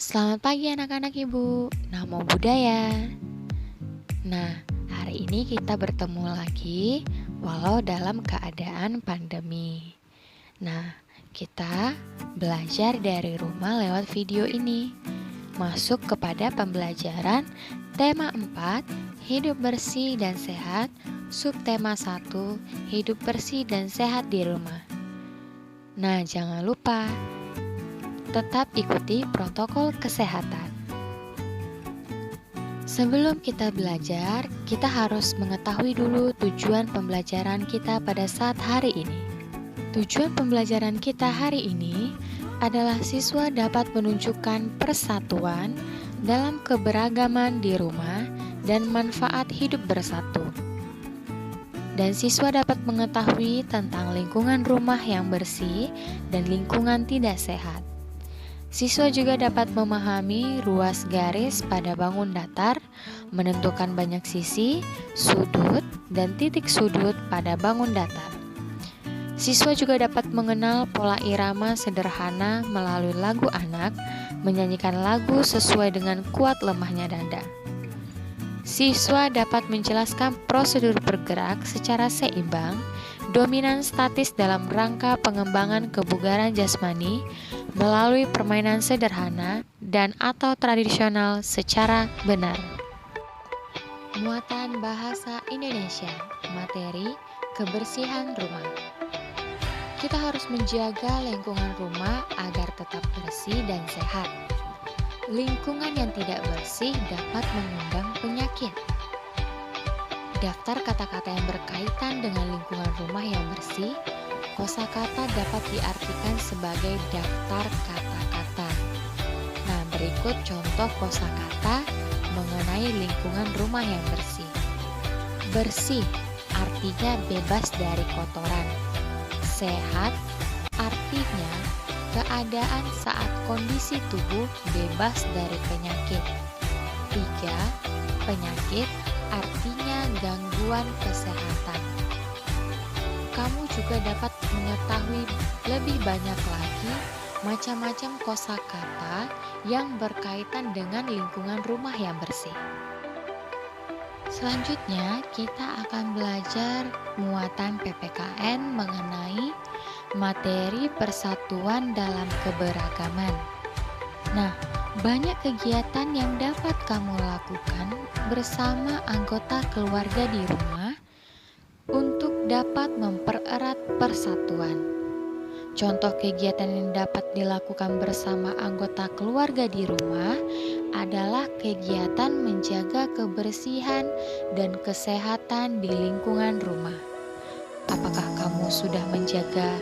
Selamat pagi anak-anak ibu, namo buddhaya. Nah, hari ini kita bertemu lagi walau dalam keadaan pandemi. Nah, kita belajar dari rumah lewat video ini. Masuk kepada pembelajaran tema 4, hidup bersih dan sehat, subtema 1, hidup bersih dan sehat di rumah. Nah, jangan lupa tetap ikuti protokol kesehatan. Sebelum kita belajar, kita harus mengetahui dulu tujuan pembelajaran kita pada saat hari ini. Tujuan pembelajaran kita hari ini adalah siswa dapat menunjukkan persatuan dalam keberagaman di rumah dan manfaat hidup bersatu. Dan siswa dapat mengetahui tentang lingkungan rumah yang bersih dan lingkungan tidak sehat. Siswa juga dapat memahami ruas garis pada bangun datar, menentukan banyak sisi, sudut, dan titik sudut pada bangun datar. Siswa juga dapat mengenal pola irama sederhana melalui lagu anak, menyanyikan lagu sesuai dengan kuat lemahnya dada. Siswa dapat menjelaskan prosedur bergerak secara seimbang, dominan statis dalam rangka pengembangan kebugaran jasmani melalui permainan sederhana dan atau tradisional secara benar. Muatan bahasa Indonesia, materi kebersihan rumah. Kita harus menjaga lingkungan rumah agar tetap bersih dan sehat. Lingkungan yang tidak bersih dapat mengundang penyakit. Daftar kata-kata yang berkaitan dengan lingkungan rumah yang bersih. Kosakata dapat diartikan sebagai daftar kata-kata. Nah, berikut contoh kosakata mengenai lingkungan rumah yang bersih. Bersih artinya bebas dari kotoran. Sehat artinya keadaan saat kondisi tubuh bebas dari penyakit. 3. Penyakit artinya gangguan kesehatan. Kamu juga dapat mengetahui lebih banyak lagi macam-macam kosakata yang berkaitan dengan lingkungan rumah yang bersih. Selanjutnya, kita akan belajar muatan PPKN mengenai materi persatuan dalam keberagaman. Nah, banyak kegiatan yang dapat kamu lakukan bersama anggota keluarga di rumah untuk dapat mempererat persatuan. Contoh kegiatan yang dapat dilakukan bersama anggota keluarga di rumah adalah kegiatan menjaga kebersihan dan kesehatan di lingkungan rumah. Apakah kamu sudah menjaga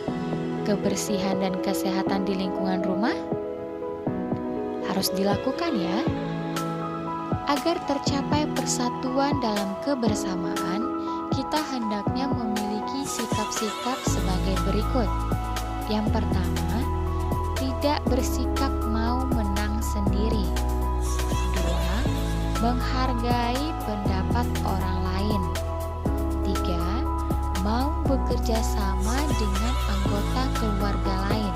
kebersihan dan kesehatan di lingkungan rumah? Harus dilakukan ya. Agar tercapai persatuan dalam kebersamaan, kita hendaknya memiliki sikap-sikap sebagai berikut. Yang pertama, tidak bersikap mau menang sendiri. 2. Menghargai pendapat orang lain. 3. Mau bekerja sama dengan anggota keluarga lain.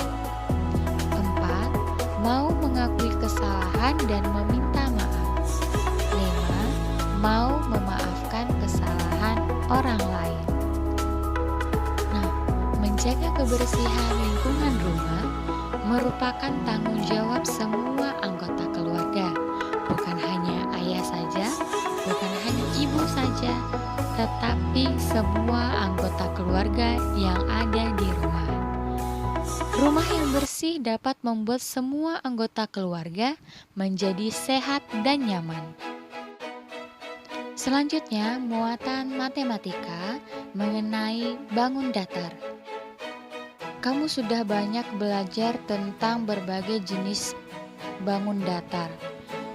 4. Mau mengakui kesalahan dan meminta maaf. 5. Mau memaafkan kesalahan orang lain. Nah, menjaga kebersihan lingkungan rumah merupakan tanggung jawab semua anggota keluarga. Bukan hanya ayah saja, bukan hanya ibu saja, tetapi semua anggota keluarga yang ada di rumah. Rumah yang bersih dapat membuat semua anggota keluarga menjadi sehat dan nyaman. Selanjutnya, muatan matematika mengenai bangun datar. Kamu sudah banyak belajar tentang berbagai jenis bangun datar.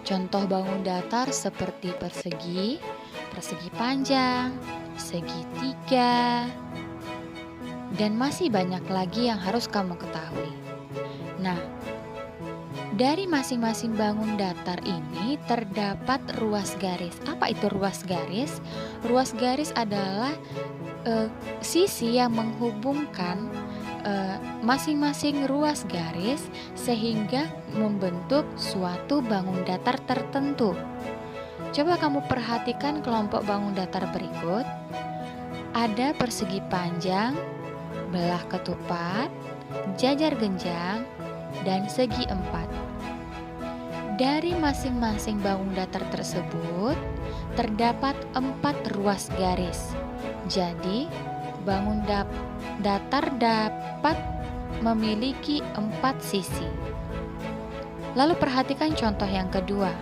Contoh bangun datar seperti persegi, persegi panjang, segitiga, dan masih banyak lagi yang harus kamu ketahui. Nah, dari masing-masing bangun datar ini terdapat ruas garis. Apa itu ruas garis? Ruas garis adalah sisi yang menghubungkan masing-masing ruas garis sehingga membentuk suatu bangun datar tertentu. Coba kamu perhatikan kelompok bangun datar berikut. Ada persegi panjang, belah ketupat, jajar genjang, dan segi empat. Dari masing-masing bangun datar tersebut, terdapat 4 ruas garis. Jadi, bangun datar dapat memiliki 4 sisi. Lalu perhatikan contoh yang kedua.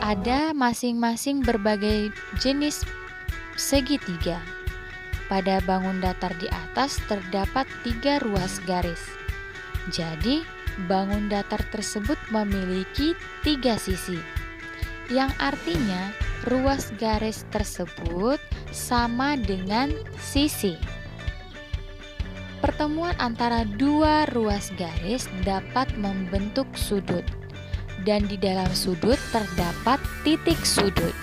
Ada masing-masing berbagai jenis segitiga. Pada bangun datar di atas terdapat 3 ruas garis. Jadi, bangun datar tersebut memiliki 3 sisi, yang artinya ruas garis tersebut sama dengan sisi. Pertemuan antara 2 ruas garis dapat membentuk sudut, dan di dalam sudut terdapat titik sudut.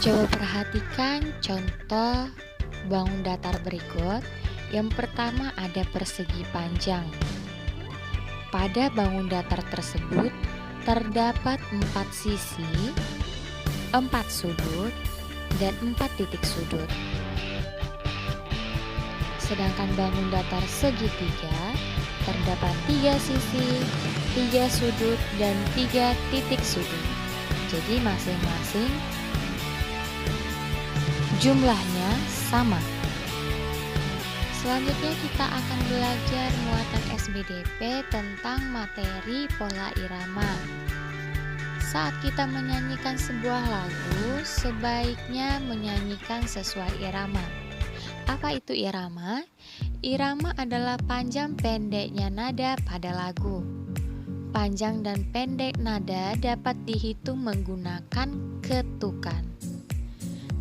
Coba perhatikan contoh bangun datar berikut. Yang pertama ada persegi panjang. Pada bangun datar tersebut terdapat 4 sisi, 4 sudut, dan 4 titik sudut. Sedangkan bangun datar segitiga terdapat 3 sisi, 3 sudut, dan 3 titik sudut. Jadi masing-masing jumlahnya sama. Selanjutnya kita akan belajar muatan SBDP tentang materi pola irama. Saat kita menyanyikan sebuah lagu, sebaiknya menyanyikan sesuai irama. Apa itu irama? Irama adalah panjang pendeknya nada pada lagu. Panjang dan pendek nada dapat dihitung menggunakan ketukan.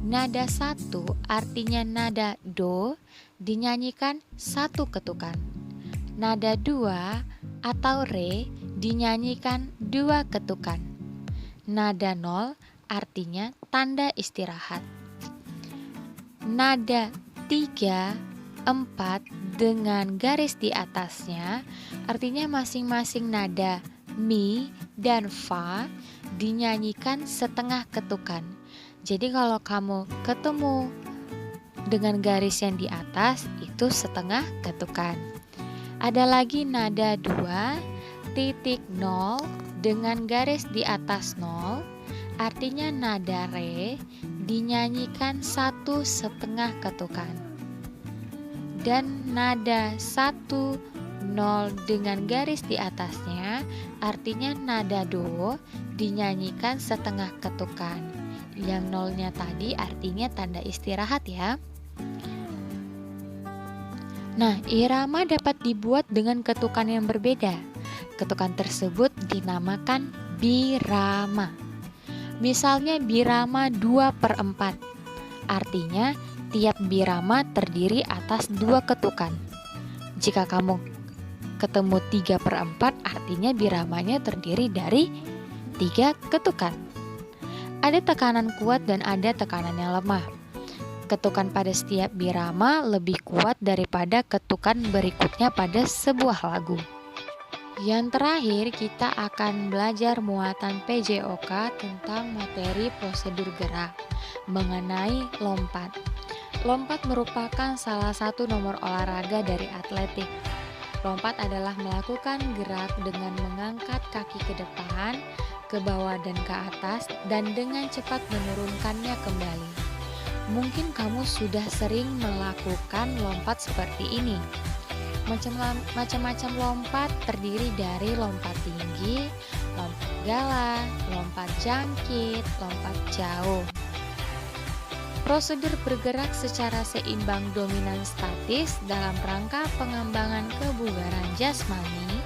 Nada 1 artinya nada do dinyanyikan 1 ketukan. Nada 2 atau re dinyanyikan 2 ketukan. Nada 0 artinya tanda istirahat. Nada 3, 4 dengan garis di atasnya artinya masing-masing nada mi dan fa dinyanyikan setengah ketukan. Jadi kalau kamu ketemu dengan garis yang di atas itu setengah ketukan. Ada lagi nada 2 titik 0 dengan garis di atas 0 artinya nada re dinyanyikan 1 setengah ketukan. Dan nada 1 0 dengan garis di atasnya artinya nada do dinyanyikan setengah ketukan. Yang nolnya tadi artinya tanda istirahat ya. Nah, irama dapat dibuat dengan ketukan yang berbeda. Ketukan tersebut dinamakan birama. Misalnya birama 2/4. Artinya tiap birama terdiri atas 2 ketukan. Jika kamu ketemu 3/4 artinya biramanya terdiri dari 3 ketukan. Ada tekanan kuat dan ada tekanan yang lemah. Ketukan pada setiap birama lebih kuat daripada ketukan berikutnya pada sebuah lagu. Yang terakhir kita akan belajar muatan PJOK tentang materi prosedur gerak mengenai lompat. Lompat merupakan salah satu nomor olahraga dari atletik. Lompat adalah melakukan gerak dengan mengangkat kaki ke depan, ke bawah dan ke atas, dan dengan cepat menurunkannya kembali. Mungkin kamu sudah sering melakukan lompat seperti ini. Macam-macam lompat terdiri dari lompat tinggi, lompat gala, lompat jangkit, lompat jauh. Prosedur bergerak secara seimbang dominan statis dalam rangka pengembangan kebugaran jasmani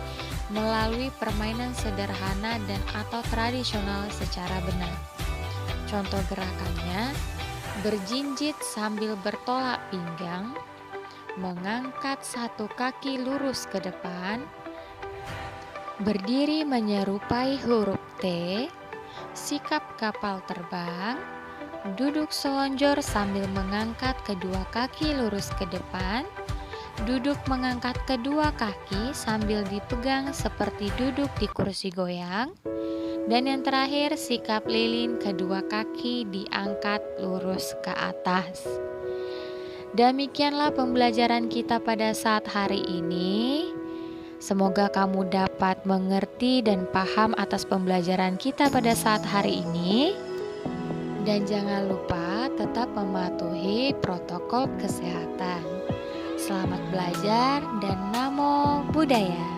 melalui permainan sederhana dan atau tradisional secara benar. Contoh gerakannya, berjinjit sambil bertolak pinggang, mengangkat satu kaki lurus ke depan, berdiri menyerupai huruf T, sikap kapal terbang, duduk selonjor sambil mengangkat kedua kaki lurus ke depan, Duduk mengangkat kedua kaki sambil dipegang seperti duduk di kursi goyang. Dan yang terakhir, sikap lilin, kedua kaki diangkat lurus ke atas. Demikianlah pembelajaran kita pada saat hari ini. Semoga kamu dapat mengerti dan paham atas pembelajaran kita pada saat hari ini. Dan jangan lupa tetap mematuhi protokol kesehatan. Selamat belajar dan namo buddhaya.